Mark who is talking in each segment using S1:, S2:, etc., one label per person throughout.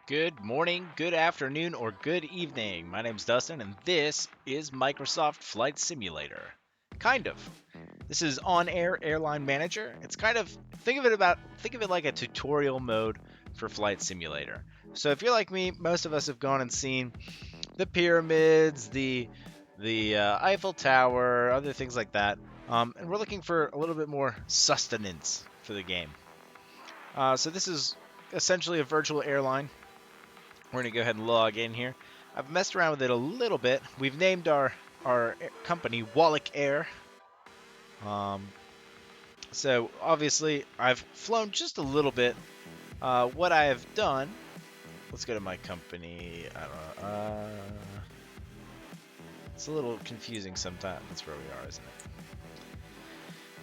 S1: Good morning, good afternoon, or good evening. My name's Dustin, and this is Microsoft Flight Simulator. Kind of. This is on-air airline manager. It's kind of think of it like a tutorial mode for Flight Simulator. So if you're like me, most of us have gone and seen the pyramids, the Eiffel Tower, other things like that, and we're looking for a little bit more sustenance for the game. So this is essentially a virtual airline. We're going to go ahead and log in here. I've messed around with it a little bit. We've named our company Wallac Air. Um, so obviously I've flown just a little bit. What I have done, let's go to my company. I don't know. It's a little confusing sometimes. That's where we are, isn't it?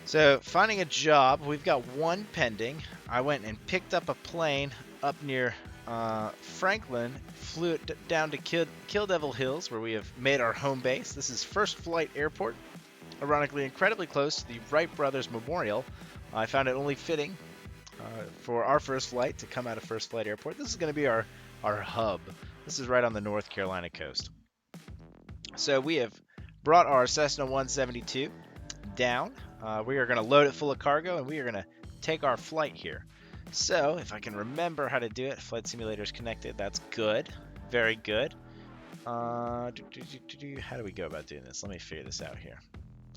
S1: So finding a job, we've got one pending. I went and picked up a plane up near Franklin, flew it down to Kill Devil Hills, where we have made our home base. This is First Flight Airport, ironically incredibly close to the Wright Brothers Memorial. I found it only fitting for our first flight to come out of First Flight Airport. This is going to be our hub. This is right on the North Carolina coast. So we have brought our Cessna 172 down. We are going to load it full of cargo, and we are going to take our flight here. So if I can remember how to do it, Flight Simulator is connected. That's good. Very good. How do we go about doing this? Let me figure this out here.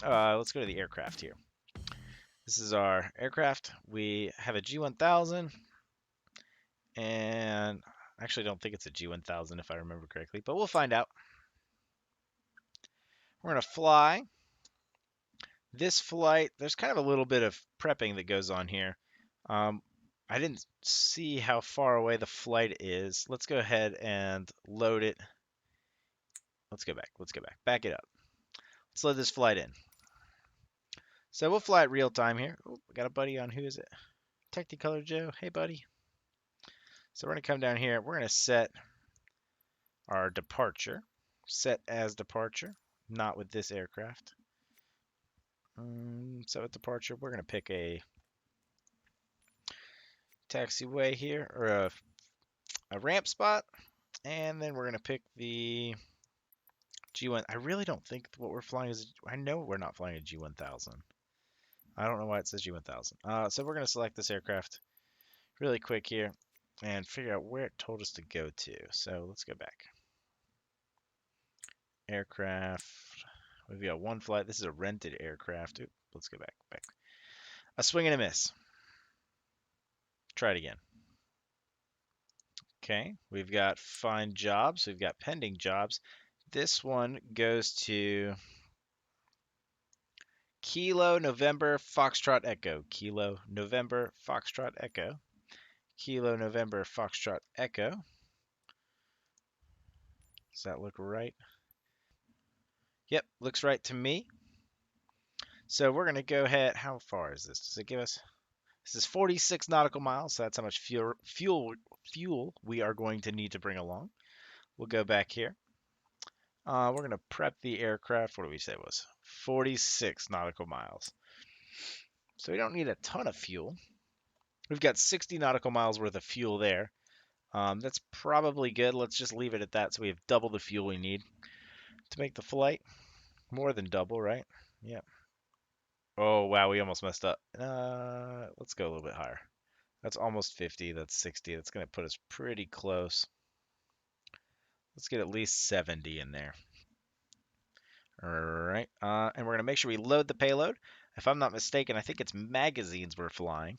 S1: Let's go to the aircraft here. This is our aircraft. We have a G1000, and I actually don't think it's a G1000 if I remember correctly, but we'll find out. We're going to fly. This flight, there's kind of a little bit of prepping that goes on here. I didn't see how far away the flight is. Let's go ahead and load it. Let's go back. Let's go back. Back it up. Let's load this flight in. So we'll fly it real time here. Oh, we got a buddy on. Who is it? Technicolor Joe. Hey, buddy. So we're going to come down here. We're going to set our departure. Set as departure. Not with this aircraft. So at departure, we're going to pick a taxiway here, or a ramp spot. And then we're going to pick the G1. I really don't think what we're flying is. I know we're not flying a G1000. I don't know why it says G1000. So we're going to select this aircraft really quick here and figure out where it told us to go to. So let's go back. Aircraft. We've got one flight. This is a rented aircraft. Oop, let's go back. A swing and a miss. Try it again. Okay, we've got find jobs. We've got pending jobs. This one goes to Kilo November Foxtrot Echo. Kilo November Foxtrot Echo. Kilo November Foxtrot Echo. Does that look right? Yep, looks right to me. So we're going to go ahead. How far is this? Does it give us? This is 46 nautical miles, so that's how much fuel we are going to need to bring along. We'll go back here. We're going to prep the aircraft. What do we say it was? 46 nautical miles. So we don't need a ton of fuel. We've got 60 nautical miles worth of fuel there. That's probably good. Let's just leave it at that so we have double the fuel we need to make the flight. More than double, right? Yeah. Oh, wow, we almost messed up. Let's go a little bit higher. That's almost 50. That's 60. That's going to put us pretty close. Let's get at least 70 in there. All right. And we're going to make sure we load the payload. If I'm not mistaken, I think it's magazines we're flying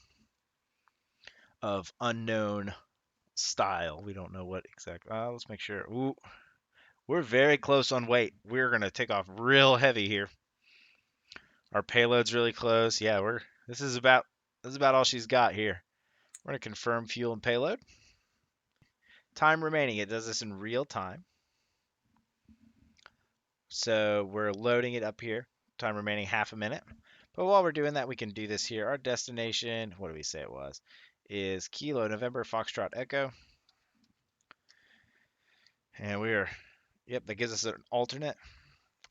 S1: of unknown style. We don't know what exactly. Let's make sure. Ooh, we're very close on weight. We're going to take off real heavy here. Our payload's really close. Yeah, this is about all she's got here. We're going to confirm fuel and payload. Time remaining. It does this in real time. So we're loading it up here. Time remaining half a minute. But while we're doing that, we can do this here. Our destination, what do we say it was? Is Kilo November Foxtrot Echo. And yep, that gives us an alternate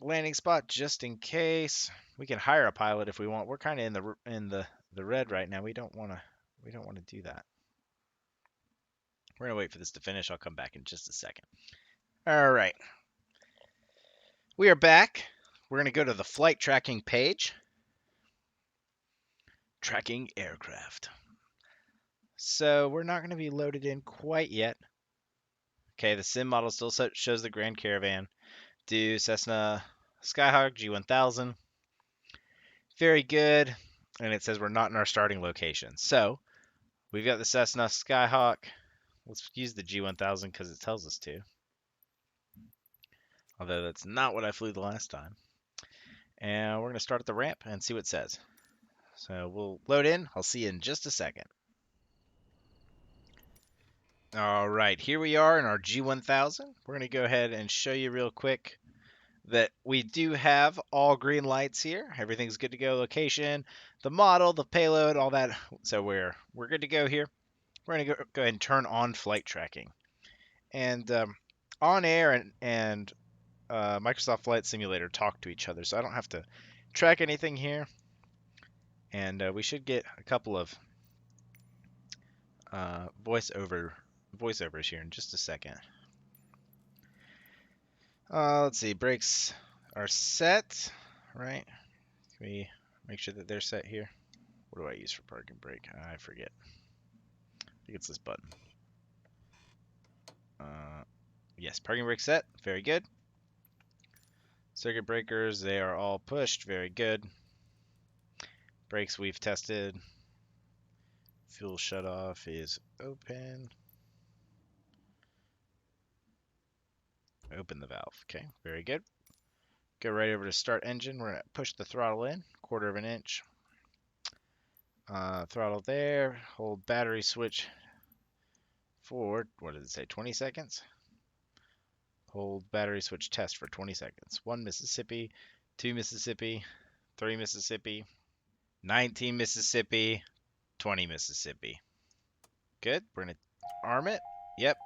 S1: landing spot just in case. We can hire a pilot if we want. We're kind of in the red right now. We don't want to do that. We're going to wait for this to finish. I'll come back in just a second. All right. We are back. We're going to go to the flight tracking page. Tracking aircraft. So we're not going to be loaded in quite yet. Okay, the sim model still shows the Grand Caravan. Do Cessna Skyhawk G1000. Very good. And it says we're not in our starting location. So we've got the Cessna Skyhawk. Let's use the G1000 because it tells us to. Although that's not what I flew the last time. And we're going to start at the ramp and see what it says. So we'll load in. I'll see you in just a second. All right, here we are in our G1000. We're going to go ahead and show you real quick that we do have all green lights here. Everything's good to go. Location, the model, the payload, all that. So we're good to go here. We're going to go ahead and turn on flight tracking. And On Air and Microsoft Flight Simulator talk to each other, so I don't have to track anything here. And we should get a couple of voiceovers here in just a second. Let's see, brakes are set, right? Can we make sure that they're set here? What do I use for parking brake? I forget. I think it's this button. Yes, parking brake set. Very good. Circuit breakers, they are all pushed. Very good. Brakes we've tested. Fuel shutoff is open. Open the valve. Okay, very good. Go right over to start engine. We're going to push the throttle in, 1/4 of an inch. Throttle there. Hold battery switch for, what did it say, 20 seconds? Hold battery switch test for 20 seconds. 1 Mississippi, 2 Mississippi, 3 Mississippi, 19 Mississippi, 20 Mississippi. Good. We're going to arm it. Yep,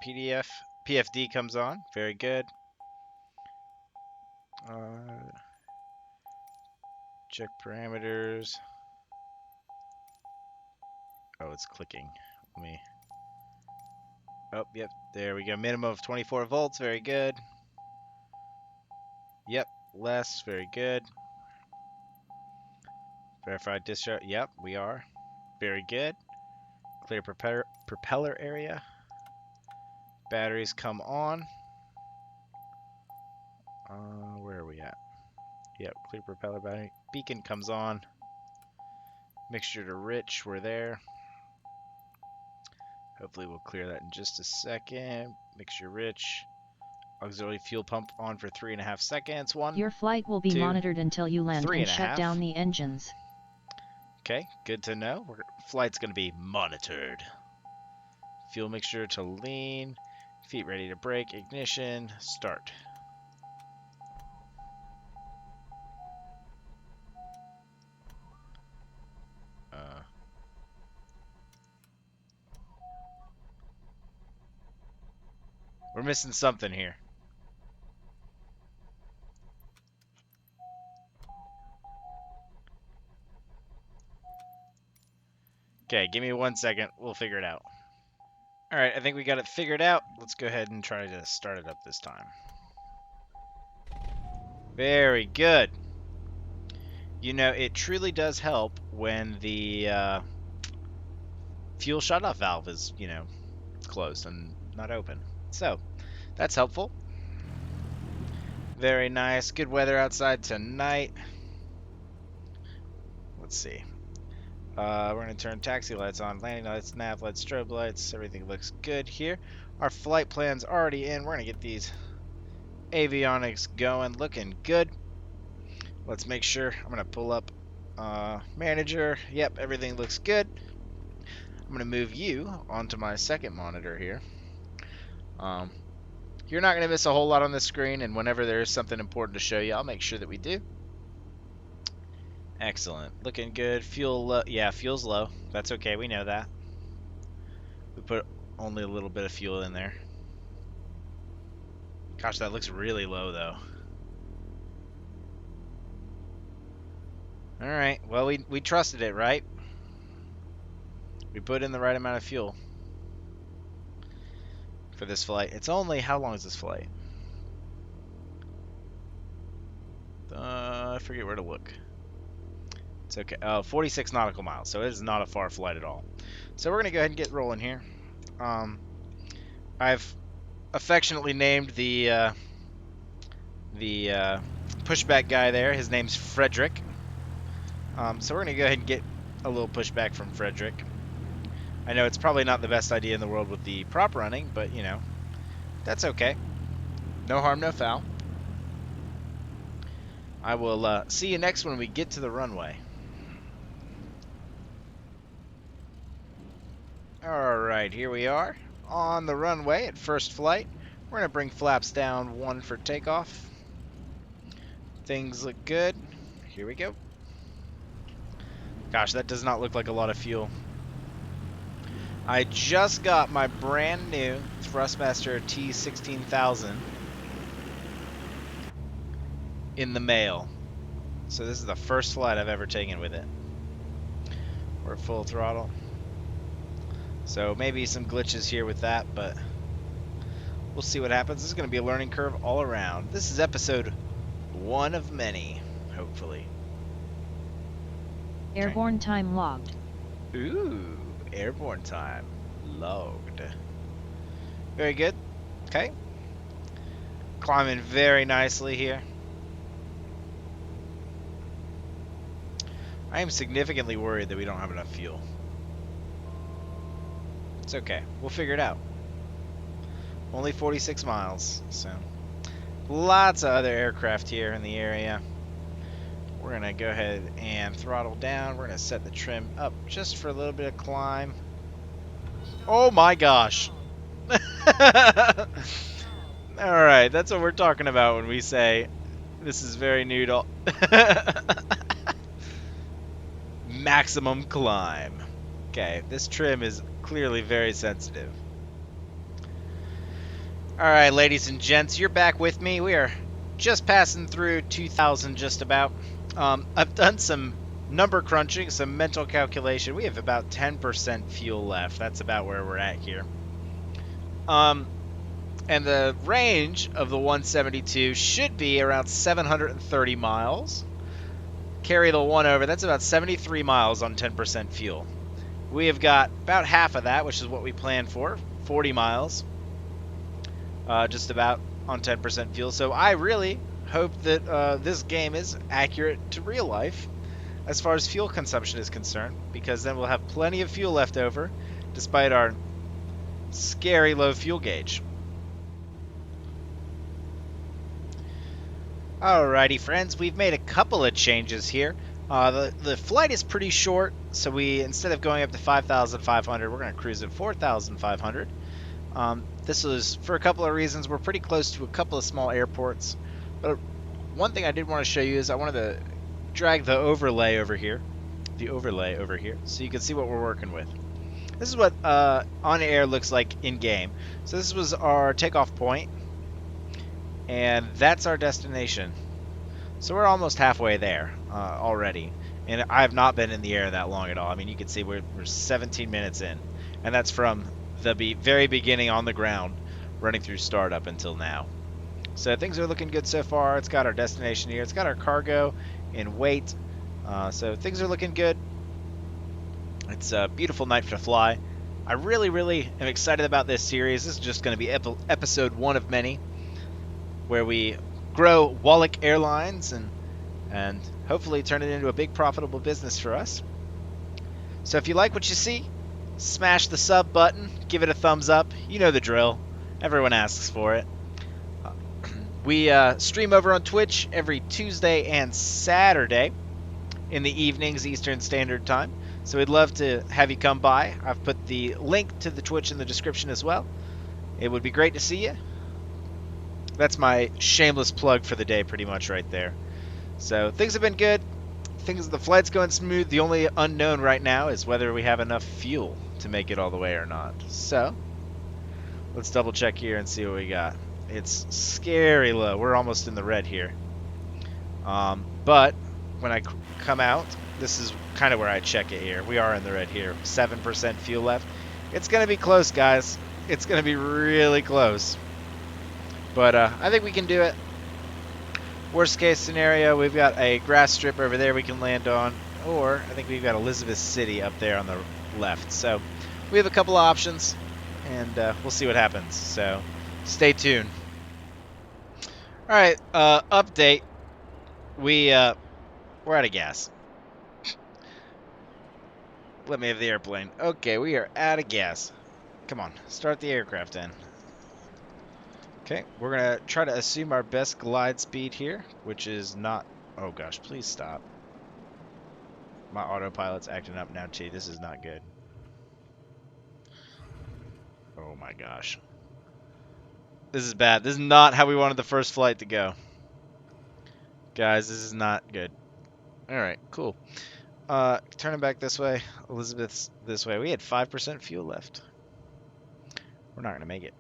S1: PFD comes on. Very good. Check parameters. Oh, it's clicking. Let me. Oh, yep. There we go. Minimum of 24 volts. Very good. Yep. Less. Very good. Verified discharge. Yep, we are. Very good. Clear propeller area. Batteries come on. Where are we at? Yep, clear propeller battery. Beacon comes on. Mixture to rich, we're there. Hopefully we'll clear that in just a second. Mixture rich. Auxiliary fuel pump on for 3.5 seconds. 1.
S2: Your flight will be
S1: 2,
S2: monitored until you land
S1: 3.5.
S2: and shut down the engines.
S1: Okay, good to know. Flight's going to be monitored. Fuel mixture to lean. Feet ready to brake. Ignition. Start. We're missing something here. Okay, give me 1 second. We'll figure it out. All right, I think we got it figured out. Let's go ahead and try to start it up this time. Very good. You know, it truly does help when the fuel shutoff valve is, closed and not open. So, that's helpful. Very nice. Good weather outside tonight. Let's see. We're going to turn taxi lights on, landing lights, nav lights, strobe lights. Everything looks good here. Our flight plan's already in. We're going to get these avionics going, looking good. Let's make sure. I'm going to pull up manager. Yep, everything looks good. I'm going to move you onto my second monitor here. You're not going to miss a whole lot on the screen, and whenever there is something important to show you, I'll make sure that we do. Excellent. Looking good. Fuel low. Yeah, fuel's low. That's okay. We know that. We put only a little bit of fuel in there. Gosh, that looks really low, though. All right. Well, we trusted it, right? We put in the right amount of fuel. for this flight. It's only, how long is this flight? I forget where to look. It's okay. 46 nautical miles, so it is not a far flight at all. So we're going to go ahead and get rolling here. I've affectionately named the pushback guy there. His name's Frederick. So we're going to go ahead and get a little pushback from Frederick. I know it's probably not the best idea in the world with the prop running, but, you know, that's okay. No harm, no foul. I will see you next when we get to the runway. Alright, here we are on the runway at first flight. We're going to bring flaps down 1 for takeoff. Things look good. Here we go. Gosh, that does not look like a lot of fuel. I just got my brand new Thrustmaster T16000 in the mail. So this is the first flight I've ever taken with it. We're at full throttle. So maybe some glitches here with that, but we'll see what happens. This is going to be a learning curve all around. This is episode 1 of many, hopefully.
S2: Airborne time logged.
S1: Ooh, airborne time logged. Very good. Okay. Climbing very nicely here. I am significantly worried that we don't have enough fuel. It's okay. We'll figure it out. Only 46 miles, so lots of other aircraft here in the area. We're going to go ahead and throttle down. We're going to set the trim up just for a little bit of climb. Oh my gosh. Alright, that's what we're talking about when we say this is very new to maximum climb. Okay, this trim is clearly very sensitive. Alright, ladies and gents, you're back with me. We are just passing through 2,000 just about. I've done some number crunching, some mental calculation. We have about 10% fuel left. That's about where we're at here. And the range of the 172 should be around 730 miles. Carry the 1 over. That's about 73 miles on 10% fuel. We have got about half of that, which is what we planned for, 40 miles. Just about on 10% fuel. So I really hope that this game is accurate to real life as far as fuel consumption is concerned, because then we'll have plenty of fuel left over despite our scary low fuel gauge. Alrighty friends, we've made a couple of changes here. The flight is pretty short, so we, instead of going up to 5,500, we're going to cruise at 4,500. This was for a couple of reasons. We're pretty close to a couple of small airports. But one thing I did want to show you is I wanted to drag the overlay over here. So you can see what we're working with. This is what on air looks like in-game. So this was our takeoff point, and that's our destination. So we're almost halfway there already. And I have not been in the air that long at all. I mean, you can see we're 17 minutes in. And that's from the very beginning on the ground, running through startup until now. So things are looking good so far. It's got our destination here. It's got our cargo and weight. So things are looking good. It's a beautiful night to fly. I really am excited about this series. This is just going to be episode 1 of many, where we grow Wallac Airlines and hopefully turn it into a big profitable business for us. So if you like what you see, smash the sub button, give it a thumbs up. You know the drill. Everyone asks for it. We stream over on Twitch every Tuesday and Saturday in the evenings, Eastern Standard Time. So we'd love to have you come by. I've put the link to the Twitch in the description as well. It would be great to see you. That's my shameless plug for the day pretty much right there. So things have been good. The flight's going smooth. The only unknown right now is whether we have enough fuel to make it all the way or not. So let's double check here and see what we got. It's scary low. We're almost in the red here. But when I come out, this is kind of where I check it here. We are in the red here. 7% fuel left. It's going to be close, guys. It's going to be really close. But I think we can do it. Worst case scenario, we've got a grass strip over there we can land on. Or I think we've got Elizabeth City up there on the left. So we have a couple of options. And we'll see what happens. So stay tuned. All right, update. We're out of gas. Let me have the airplane. Okay, we are out of gas. Come on, start the aircraft in. Okay, we're gonna try to assume our best glide speed here, which is not. Oh gosh, please stop. My autopilot's acting up now too. This is not good. Oh my gosh. This is bad. This is not how we wanted the first flight to go. Guys, this is not good. Alright, cool. Turning back this way. Elizabeth's this way. We had 5% fuel left. We're not gonna make it.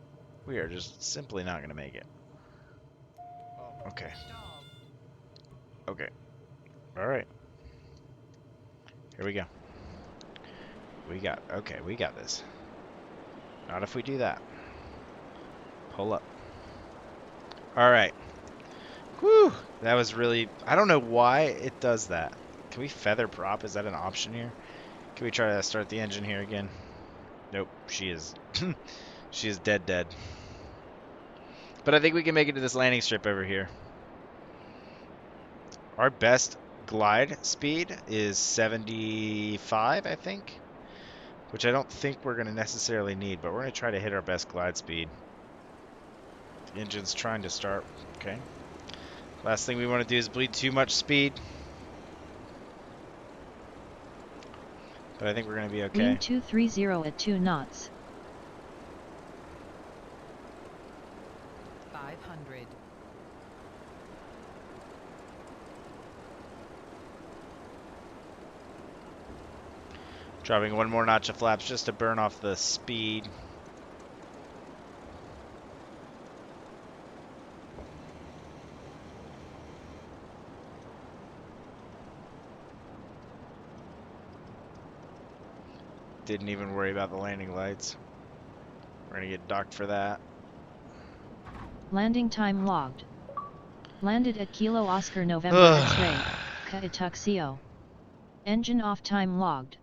S1: We are just simply not gonna make it. Okay. Okay. Alright. Here we go. Okay, we got this. Not if we do that. Pull up. Alright. Whew. That was really... I don't know why it does that. Can we feather prop? Is that an option here? Can we try to start the engine here again? Nope. She is... she is dead. But I think we can make it to this landing strip over here. Our best glide speed is 75, I think. Which I don't think we're going to necessarily need, but we're going to try to hit our best glide speed. The engine's trying to start. Okay. Last thing we want to do is bleed too much speed. But I think we're going to be okay.
S2: Wind 230 at 2 knots.
S3: 500.
S1: Dropping one more notch of flaps just to burn off the speed. Didn't even worry about the landing lights. We're gonna get docked for that.
S2: Landing time logged. Landed at Kilo Oscar November X-ray, Kaituxio. Engine off time logged.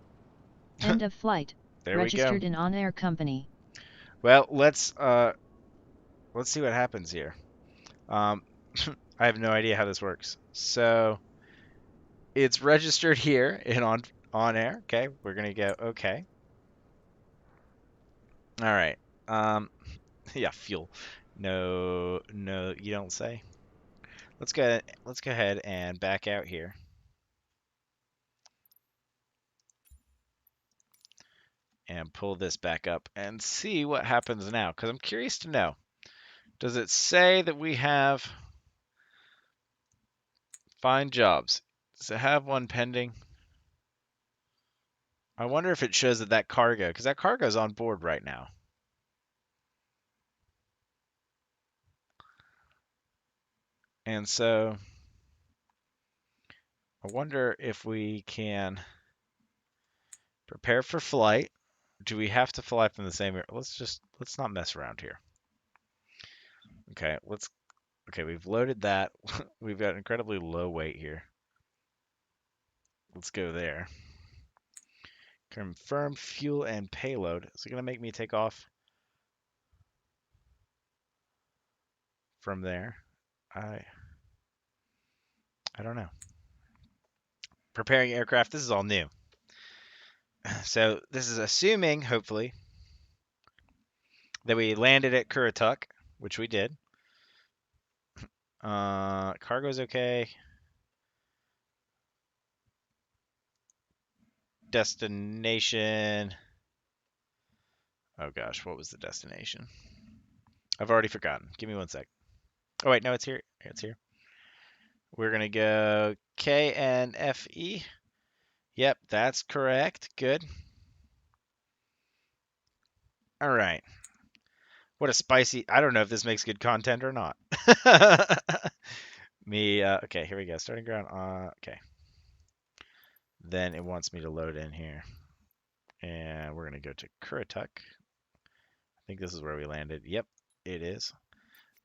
S2: End of flight.
S1: There
S2: Registered
S1: we
S2: in on-air company.
S1: go. Well, let's see what happens here. I have no idea how this works. So it's registered here in on air. Okay, we're gonna go okay. All right. Yeah, fuel. No, you don't say. Let's go. Let's go ahead and back out here. And pull this back up and see what happens now, because I'm curious to know. Does it say that we have find jobs? Does it have one pending? I wonder if it shows that cargo, because that cargo is on board right now. And so I wonder if we can prepare for flight. Do we have to fly from the same area? Let's not mess around here. Okay, we've loaded that. We've got incredibly low weight here. Let's go there. Confirm fuel and payload. Is it going to make me take off from there? I don't know. Preparing aircraft. This is all new. So this is assuming, hopefully, that we landed at Currituck, which we did. Cargo's okay. Destination. Oh gosh, what was the destination? I've already forgotten. Give me one sec. Oh wait, no, it's here. It's here. We're gonna go KNFE. Yep, that's correct. Good. All right. What a spicy. I don't know if this makes good content or not. Okay, here we go. Starting ground. Okay. Then it wants me to load in here. And we're going to go to Currituck. think this is where we landed. Yep, it is.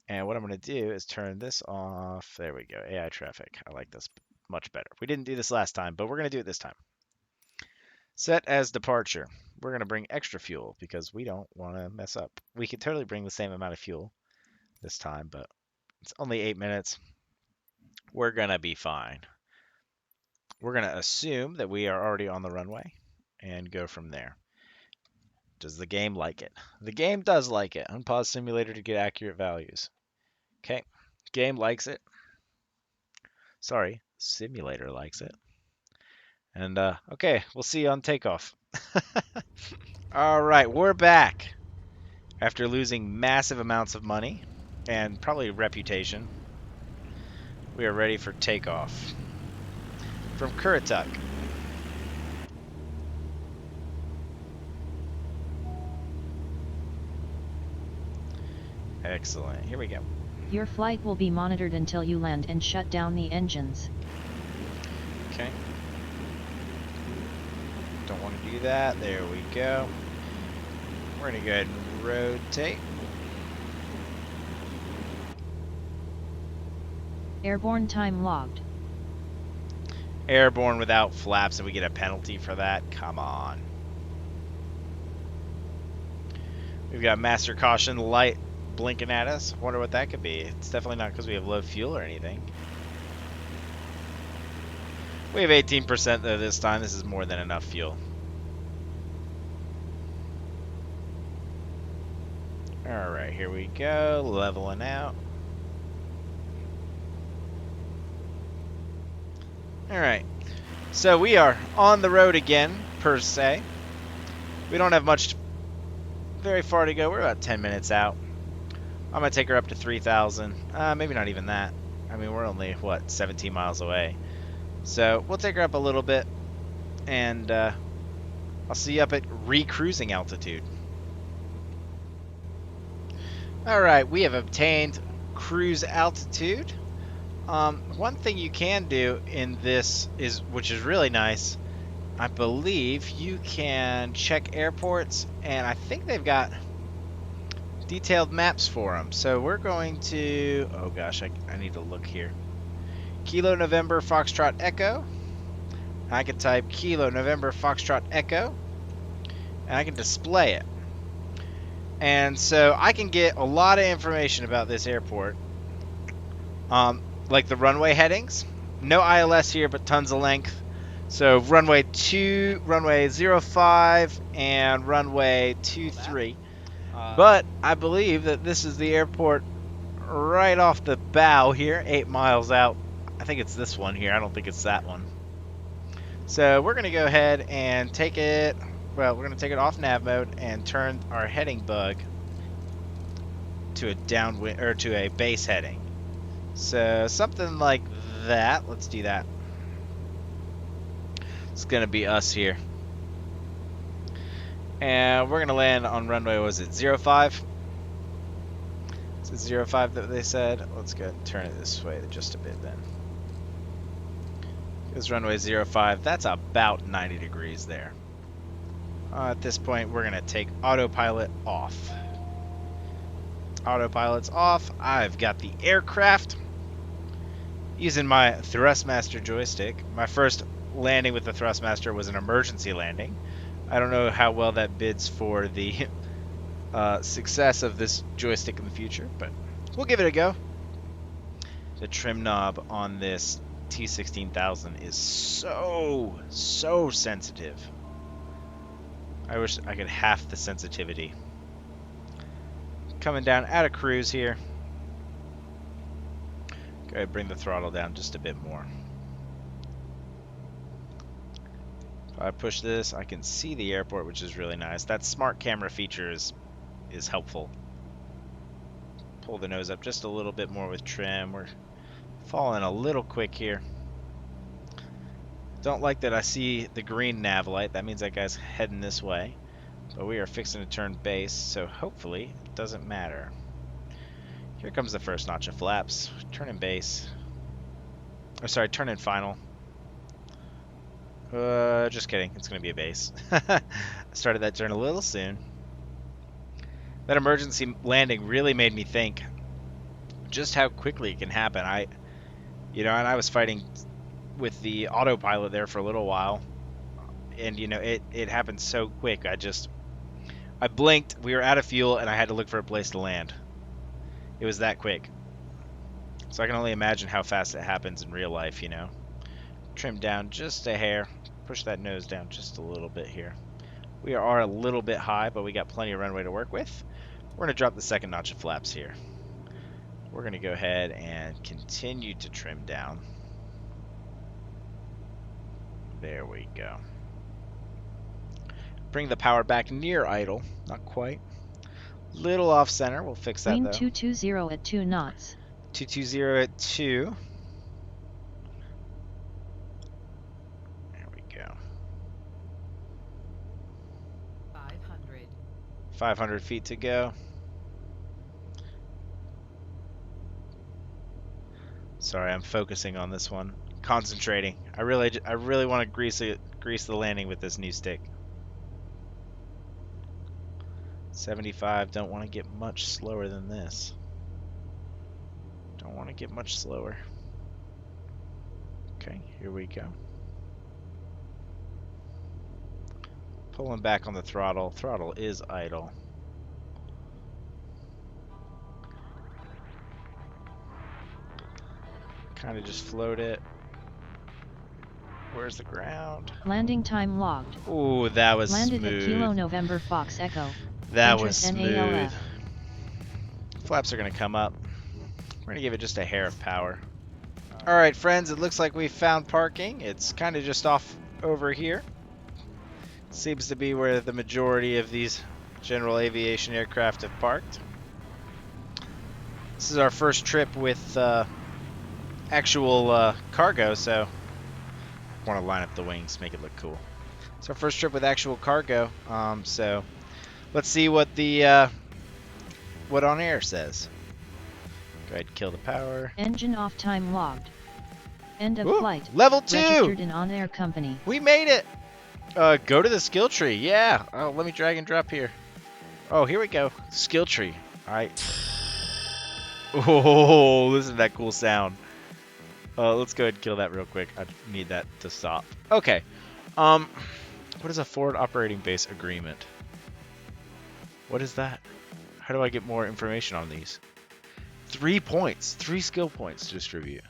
S1: And what I'm going to do is turn this off. There we go. AI traffic. I like this much better. We didn't do this last time, but we're going to do it this time. Set as departure. We're going to bring extra fuel because we don't want to mess up. We could totally bring the same amount of fuel this time, but it's only 8 minutes. We're going to be fine. We're going to assume that we are already on the runway and go from there. Does the game like it? The game does like it. Unpause simulator to get accurate values. Okay, game likes it. Sorry, simulator likes it. And okay, we'll see you on takeoff. All right, we're back after losing massive amounts of money and probably reputation. We are ready for takeoff from Kurituk. Excellent. Here we go.
S2: Your flight will be monitored until you land and shut down the engines.
S1: Okay. Don't want to do that. There we go. We're going to go ahead and rotate.
S2: Airborne time logged.
S1: Airborne without flaps, and we get a penalty for that? Come on. We've got master caution light blinking at us. Wonder what that could be. It's definitely not because we have low fuel or anything. We have 18% though this time. This is more than enough fuel. Alright, here we go. Leveling out. Alright. So we are on the road again, per se. We don't have very far to go. We're about 10 minutes out. I'm going to take her up to 3,000. Maybe not even that. I mean, we're only, what, 17 miles away. So we'll take her up a little bit. And I'll see you up at recruising altitude. Alright, we have obtained cruise altitude. One thing you can do in this which is really nice, I believe you can check airports, and I think they've got detailed maps for them. So we're going to, oh gosh, I need to look here. Kilo November Foxtrot Echo. I can type Kilo November Foxtrot Echo, and I can display it. And so I can get a lot of information about this airport. Like the runway headings. No ILS here, but tons of length. So runway 05, and runway 23. But I believe that this is the airport right off the bow here, 8 miles out. I think it's this one here. I don't think it's that one. So we're going to go ahead and take it. Well, we're going to take it off nav mode and turn our heading bug to a downwind or to a base heading. So something like that. Let's do that. It's going to be us here. And we're going to land on runway, was it 05? Is it 05 that they said? Let's go and turn it this way just a bit then. It's runway 05. That's about 90 degrees there. At this point, we're going to take autopilot off. Autopilot's off. I've got the aircraft using my Thrustmaster joystick. My first landing with the Thrustmaster was an emergency landing. I don't know how well that bids for the success of this joystick in the future, but we'll give it a go. The trim knob on this T16000 is so sensitive. I wish I could half the sensitivity. Coming down out of cruise here. Go ahead, bring the throttle down just a bit more. If I push this, I can see the airport, which is really nice. That smart camera feature is helpful. Pull the nose up just a little bit more with trim. We're falling a little quick here. Don't like that I see the green nav light. That means that guy's heading this way. But we are fixing to turn base, so hopefully it doesn't matter. Here comes the first notch of flaps. Turn in base. Oh, sorry, turn in final. Just kidding. It's going to be a base. I started that turn a little soon. That emergency landing really made me think just how quickly it can happen. And I was fighting with the autopilot there for a little while, and it happened so quick. I blinked, we were out of fuel, and I had to look for a place to land. It was that quick. So I can only imagine how fast it happens in real life. Trim down just a hair, push that nose down just a little bit here. We are a little bit high, but we got plenty of runway to work with. We're going to drop the second notch of flaps here. We're going to go ahead and continue to trim down. There we go. Bring the power back near idle. Not quite. Little off center. We'll fix that,
S2: Wind
S1: though.
S2: 220 at 2 knots.
S1: 220 at 2. There we go.
S3: 500.
S1: 500 feet to go. Sorry, I'm focusing on this one. Concentrating. I really want to grease the landing with this new stick. 75. Don't want to get much slower than this. Don't want to get much slower. Okay, here we go. Pulling back on the throttle. Throttle is idle. Kind of just float it. Where's the ground?
S2: Landing time logged.
S1: Ooh, that was
S2: Landed
S1: smooth.
S2: at Kilo November Fox Echo.
S1: That was
S2: Interest
S1: smooth.
S2: NALF.
S1: Flaps are going to come up. We're going to give it just a hair of power. Alright, friends, it looks like we found parking. It's kind of just off over here. Seems to be where the majority of these general aviation aircraft have parked. This is our first trip with actual cargo, so I want to line up the wings, make it look cool. It's our first trip with actual cargo, so let's see what the what on air says. Go ahead and kill the power.
S2: Engine off time logged. End of
S1: Ooh,
S2: flight.
S1: level 2!
S2: Registered in on-air company.
S1: We made it! Go to the skill tree. Yeah. Oh, let me drag and drop here. Oh, here we go. Skill tree. Alright. Oh, listen to that cool sound. Let's go ahead and kill that real quick. I need that to stop. Okay. What is a forward operating base agreement? What is that? How do I get more information on these? 3 points. 3 skill points to distribute.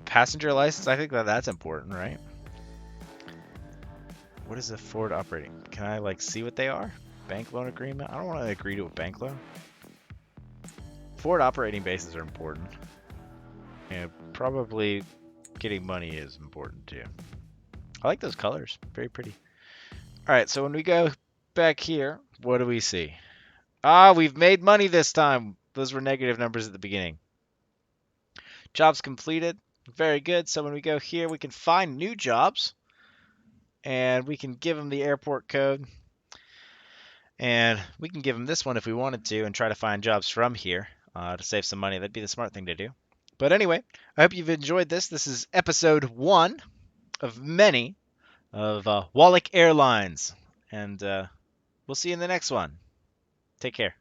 S1: Passenger license? I think that's important, right? What is a forward operating? Can I see what they are? Bank loan agreement? I don't want to agree to a bank loan. Forward operating bases are important. And probably getting money is important too. I like those colors. Very pretty. Alright, so when we go back here, what do we see? Ah, we've made money this time. Those were negative numbers at the beginning. Jobs completed. Very good. So when we go here, we can find new jobs. And we can give them the airport code. And we can give them this one if we wanted to and try to find jobs from here to save some money. That'd be the smart thing to do. But anyway, I hope you've enjoyed this. This is episode 1 of many of Wallac Airlines. And we'll see you in the next one. Take care.